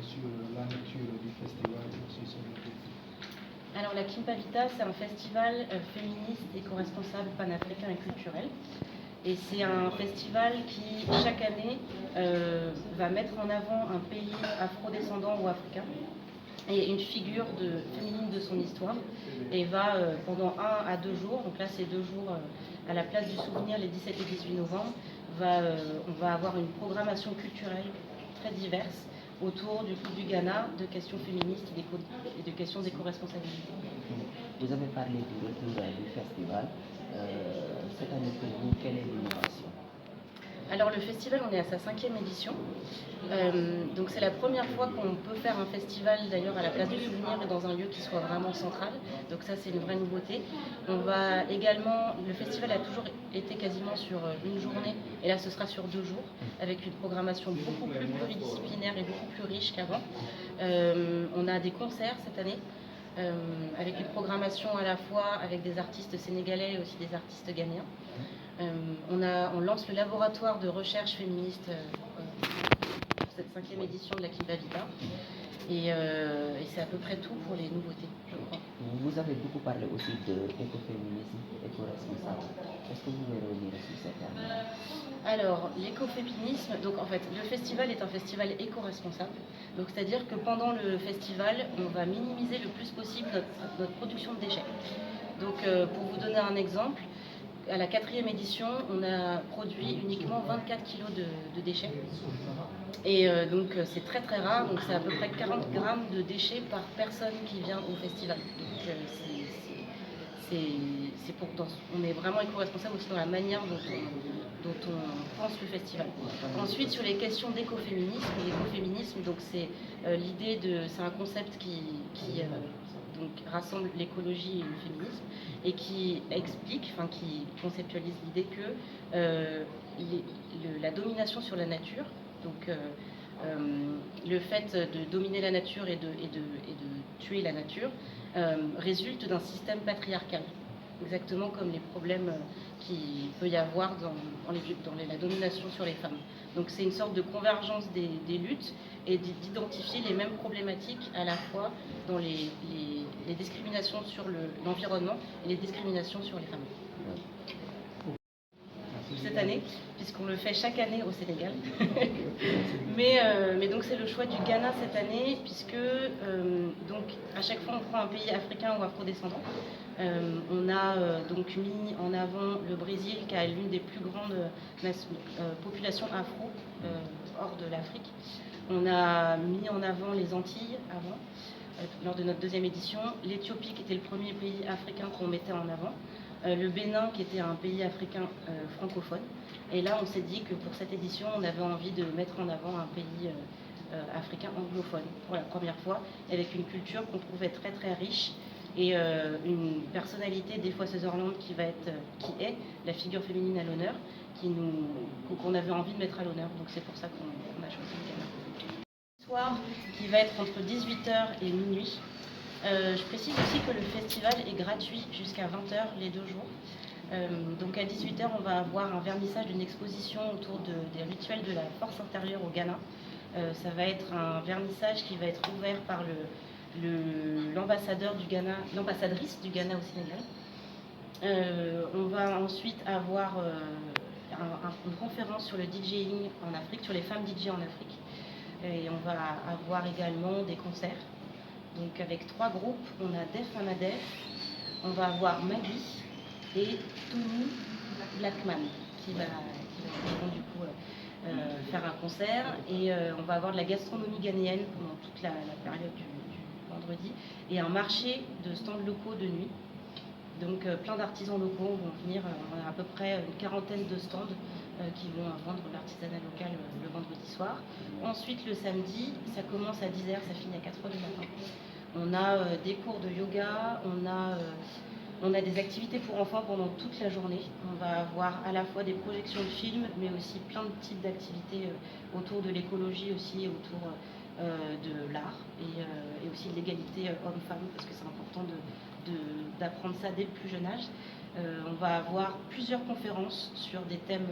sur la nature du festival et aussi son objectif. Alors la Kimpa Vita, c'est un festival féministe, éco-responsable, panafricain et culturel. Et c'est un festival qui, chaque année, va mettre en avant un pays afro-descendant ou africain et une figure féminine de son histoire. Et va pendant 1 à 2 jours, donc là c'est 2 jours à la place du souvenir les 17 et 18 novembre, on va avoir une programmation culturelle très diverse autour du Ghana, de questions féministes et de questions d'éco-responsabilité. Vous avez parlé du retour du festival. Cette année pour vous, quelle est l'innovation? Alors le festival, on est à sa 5e édition. Donc c'est la première fois qu'on peut faire un festival d'ailleurs à la place du souvenir et dans un lieu qui soit vraiment central. Donc ça c'est une vraie nouveauté. Le festival a toujours été quasiment sur une journée et là ce sera sur 2 jours avec une programmation beaucoup plus pluridisciplinaire et beaucoup plus riche qu'avant. On a des concerts cette année. Avec une programmation à la fois avec des artistes sénégalais et aussi des artistes ghanéens. On lance le laboratoire de recherche féministe pour cette 5e édition de la Kimpa Vita. Et c'est à peu près tout pour les nouveautés, je crois. Vous avez beaucoup parlé aussi d'écoféminisme, éco-responsable. Est-ce que vous pouvez revenir sur cette terme? Alors, l'écoféminisme, donc en fait, le festival est un festival éco-responsable. Donc c'est-à-dire que pendant le festival, on va minimiser le plus possible notre production de déchets. Donc pour vous donner un exemple, à la 4e édition, on a produit uniquement 24 kg de déchets. Et donc c'est très très rare, donc c'est à peu près 40 grammes de déchets par personne qui vient au festival. Donc on est vraiment éco-responsable aussi dans la manière dont on pense le festival. Ensuite, sur les questions d'écoféminisme, l'écoféminisme, donc c'est c'est un concept qui donc rassemble l'écologie et le féminisme et qui qui conceptualise l'idée que la domination sur la nature, donc le fait de dominer la nature et de tuer la nature, résulte d'un système patriarcal, exactement comme les problèmes qu'il peut y avoir dans la domination sur les femmes. Donc c'est une sorte de convergence des luttes et d'identifier les mêmes problématiques à la fois dans les discriminations sur l'environnement et les discriminations sur les femmes. Cette année, puisqu'on le fait chaque année au Sénégal. mais donc c'est le choix du Ghana cette année, puisque donc à chaque fois on prend un pays africain ou afrodescendant. On a donc mis en avant le Brésil qui a l'une des plus grandes populations afro hors de l'Afrique. On a mis en avant les Antilles avant, lors de notre 2e édition, l'Éthiopie qui était le premier pays africain qu'on mettait en avant, le Bénin qui était un pays africain francophone. Et là on s'est dit que pour cette édition on avait envie de mettre en avant un pays africain anglophone pour la première fois, avec une culture qu'on trouvait très très riche et une personnalité des fois Sutherland qui est la figure féminine à l'honneur, qu'on avait envie de mettre à l'honneur. Donc c'est pour ça qu'on a choisi le Ghana. Soir qui va être entre 18h et minuit. Je précise aussi que le festival est gratuit jusqu'à 20h les 2 jours. Donc à 18h, on va avoir un vernissage d'une exposition autour des rituels de la force intérieure au Ghana. Ça va être un vernissage qui va être ouvert par l'ambassadeur du Ghana, l'ambassadrice du Ghana au Sénégal. On va ensuite avoir une conférence sur le DJing en Afrique, sur les femmes DJ en Afrique. Et on va avoir également des concerts. Donc avec 3 groupes, on a Def Amadef, on va avoir Maggie et Tony Blackman qui va du coup faire un concert. Et on va avoir de la gastronomie ghanéenne pendant toute la période du vendredi et un marché de stands locaux de nuit. Donc plein d'artisans locaux vont venir, on a à peu près une 40aine de stands qui vont vendre l'artisanat local le vendredi soir. Ensuite le samedi, ça commence à 10h, ça finit à 4h du matin. On a des cours de yoga, on a des activités pour enfants pendant toute la journée. On va avoir à la fois des projections de films, mais aussi plein de types d'activités autour de l'écologie aussi, autour de l'art et aussi de l'égalité homme-femme, parce que c'est important d'apprendre ça dès le plus jeune âge. On va avoir plusieurs conférences sur des thèmes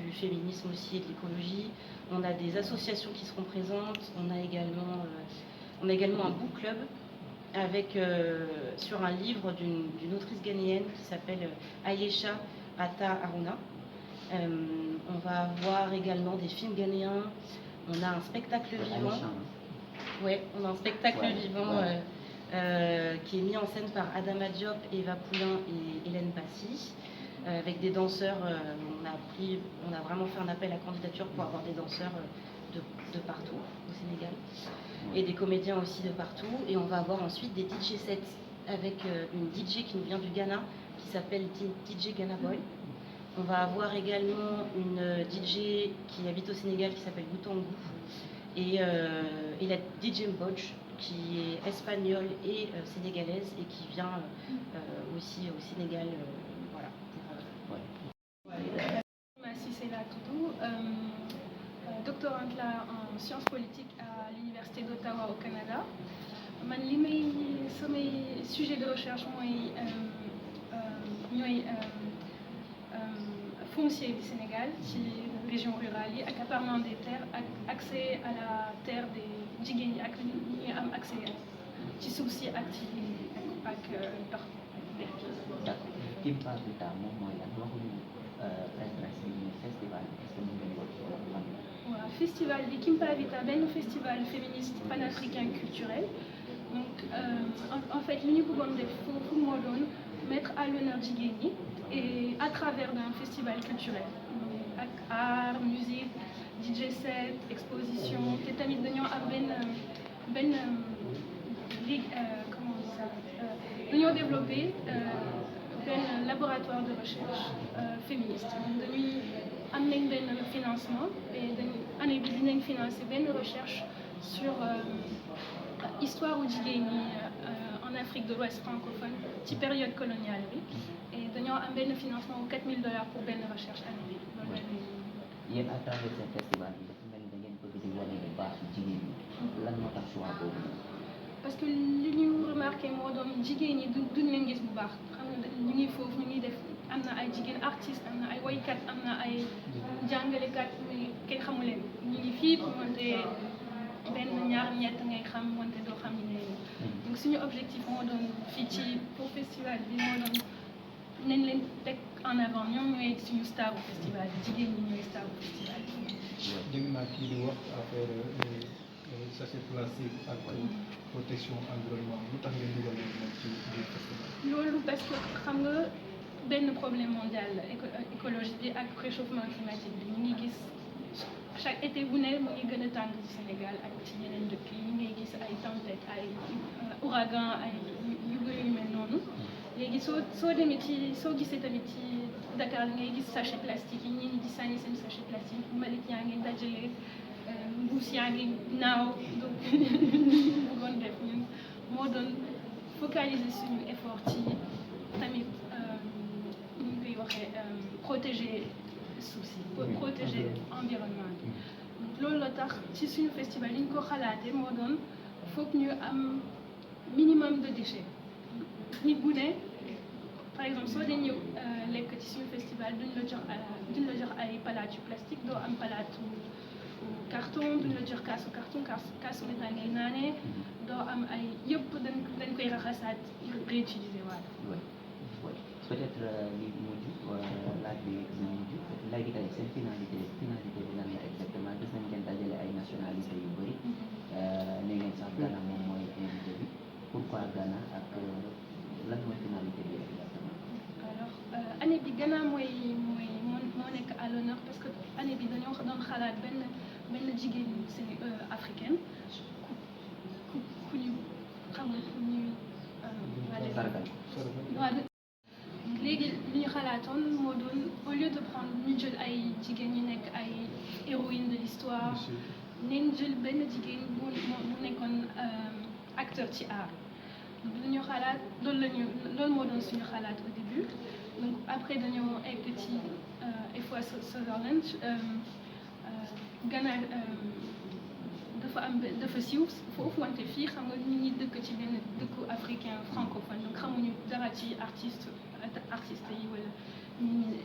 du féminisme aussi et de l'écologie. On a des associations qui seront présentes. On a également un book club avec, sur un livre d'une autrice ghanéenne qui s'appelle Ayesha Atta Aruna. On va avoir également des films ghanéens. On a un spectacle vivant. Ouais, on a un spectacle vivant qui est mis en scène par Adama Diop, Eva Poulain et Hélène Passy, avec des danseurs. On a vraiment fait un appel à candidature pour avoir des danseurs de partout au Sénégal et des comédiens aussi de partout. Et on va avoir ensuite des DJ sets avec une DJ qui nous vient du Ghana qui s'appelle DJ Ghana Boy. On va avoir également une DJ qui habite au Sénégal qui s'appelle Goutangou et la DJ Mbodj qui est espagnole et sénégalaise et qui vient aussi au Sénégal. C'est là Toudou, doctorante là en sciences politiques à l'université d'Ottawa au Canada. Man li may samay sujet de recherche mooy foncier du Sénégal ci région rurale yi ak accaparement des terres ak accès à la terre des jigéen ñi ak ñi am accès ci suuf si ak ci ak ndox. D'accord. Kimpa Vita moom mooy lan waxuñu festival est-ce que mën ngeen ko wax waaw festival bi Kimpa Vita benn festival féministe panafricain culturel. Donc en fait li ñu bëggoon def foofu moo doon mettre à l'honneur jigéen ñi et à travers un festival culturel ak art musique DJ set exposition te tamit dañoo am benn comment on dit ça dañoo développé benn laboratoire de recherche féministe dañuy am nañ benn financement et année bi dinañ financer benn recherche sur histoire u jigéen ñi en Afrique de l'Ouest francophone ci période coloniale bi et dañoo am benn financement wu $4000 pour benn recherche année bi loolu la yéen à travers ce festival bi dafa mel ni da ngeen bëgg di wane bu baax jigéen ñi lan moo tax choix boobu. parce que li ñu remarqué moo doon jigéen ñi duñ leen gis bu baax xam nga ñu ngi foofu ñu ngi def am na ay jigéen artiste am na ay woykat am na ay jàngalekat mais kenn xamu leen ñu ngi fii pour wante benn ñaar ñett ngay xam wante doo xam ne donc suñu objectif moo doon fii ci pour festival bi moo doon nañ leen teg en avant ñoom ñooy suñu star bu festival bi jigéen ñi ñooy star bu festival bi. dégg naa kii di wax affaire sachet plastique ak protection environnement lu tax ngeen dugal leen ci biir festival. loolu parce que xam nga benn problème mondial la écologie bi ak réchauffement climatique bi ñu ngi gis chaque été bu ne mu ngi gën a tàng ci Sénégal ak ci yeneen dëkk yi ñu ngi gis ay tempêtes ay ouragan ay yu bëri yu mel noonu léegi soo demee ci soo gisee tamit ci Dakar ngay gis sachet plastique yi ñii di sànni seen sachet plastique mbalit yaa ngi dajale mbuus yaa ngi naaw donc bëggoon def ñun moo doon focaliser suñu effort ci tamit ñu koy waxee protéger suuf si protéger environnement bi loolu la tax ci suñu festival yi ñu ko xalaatee moo doon foog ñu am minimum de déchets nit bu ne par exemple soo dee ñëw lekk ci suñu festival duñ la jox ay palaat yu plastique doo am palaatu carton duñ la jox kaasu carton kaasu métal ngay naanee doo am ay yëpp dañ koy raxasaat réutiliser waat. peut-être li mujj laaj bi mujj léegi tey seen finalité bi lan la exactement gis nañ ngeen dajale ay nationalité yu bëri ne ngeen sax Ghana moom mooy invité bi pourquoi Ghana ak lan mooy finalité bi exactement. alors année bi Ghana moo nekk à l'honneur parce que année bi dañoo doon xalaat benn jigéen africaine ku ñu xam nga ku ñuy sargal. léegi li ñu xalaatoon moo doon au lieu de prendre ñu jël ay jigéen ñi nekk ay héroïnes de l'histoire nañ jël benn jigéen bu nekkoon acteur ci art donc li ñu xalaat loolu moo doon suñu xalaat au début donc après dañoo egg ci FOA Sutherland Ghana dafa siiw foofu wante fii xam nga ñu ngi dëkk ci benn dëkku africain francophone donc xamuñu dara ci artiste yi wala ñu ngi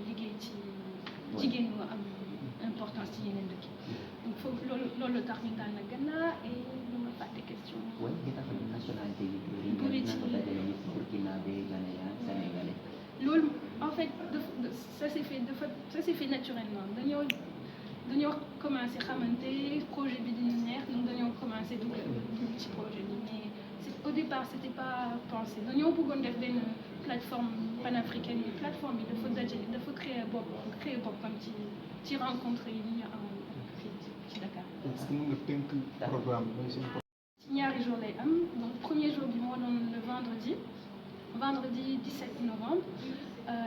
liggéey ci jigéen moo am importance ci yeneen dëkk donc foofu loolu tax ñu tànn Ghana et lu ma fàtte question. oui li tax nationalité yi bëri na ko dajale nit burkinabé ghanéen sénégalais. loolu en fait ça s'est fait naturellement dañoo commencé xamante projet bi dina neex donc dañoo commencé dugg ci projet bi mais au départ c'était pas pensé dañoo bëggoon def benn plateforme panafricaine mais plateforme bi dafa créer boppam ci rencontre yi ñu am fii ci Dakar. est-ce que mën nga tënk programme bi seen ñaari jour lay am donc premier jour bi moo doon le vendredi 17 novembre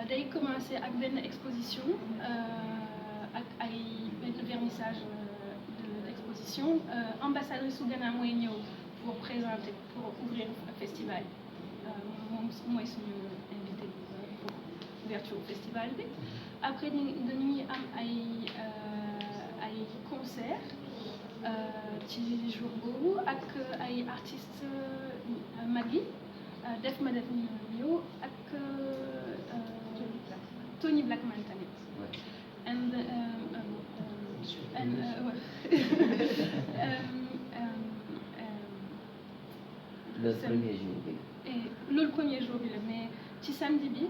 day commencer ak benn exposition ak ay benn vernissage de l'exposition ambassadrice su Ghana mooy ñëw pour présenter pour ouvrir festival moom mooy suñu invité pour ouverture festival bi après dañuy am ay concert ci jour boobu ak ay artistes mag yi def ñu ñëw ak Tony Blackman tamit and le premier jour bi. loolu premier jour bi la mais ci samedi bi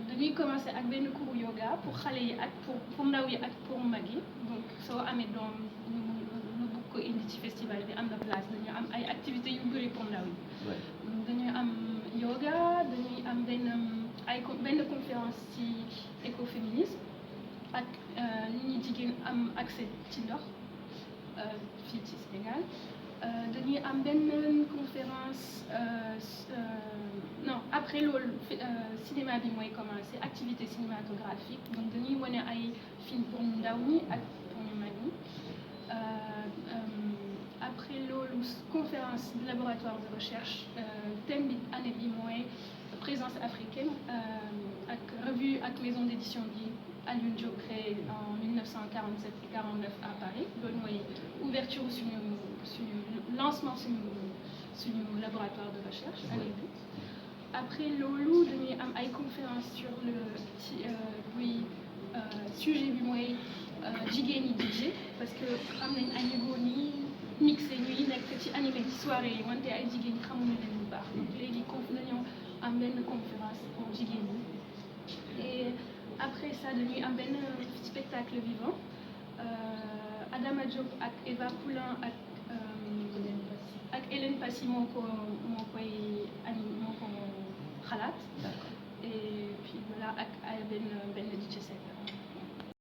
dañuy commencer ak benn cours yoga pour xale yi ak pour ndaw yi ak pour mag yi donc soo amee doom ñu bëgg ko indi ci festival bi am na place dañu am ay activités yu bëri pour ndaw yi. dañuy am yoga dañuy am benn conférence ci écoféminisme ak nit ñi jigéen am accès ci ndox fii ci Sénégal. dañuy am benn conférence non après loolu cinéma bi mooy commencer activité cinématographique donc dañuy wane ay film pour ñu ndaw ñi ak pour ñu mag ñi après loolu conférence de laboratoire de recherche thème bi année bi mooy présence africaine ak revue ak maison d'édition bi Alioune Diop créé en 1947 et 49 à Paris loolu mooy ouverture suñu lancement suñu laboratoire de recherche année bi après loolu dañuy am ay conférence sur le sujet bi mooy jigéen ñi DJ parce que am nañ ay niveau nii mixé ñuy nekk ci animé ci soirée yi wante ay jigéen ñi xamuñu leen bu baax donc léegi dañoo am benn conférence pour jigéen ñi et après ça dañuy am benn spectacle vivant Adama Diop ak Eva Poulain ak Hélène Passy moo ko xalaat et puis voilà ak ay benn DJ set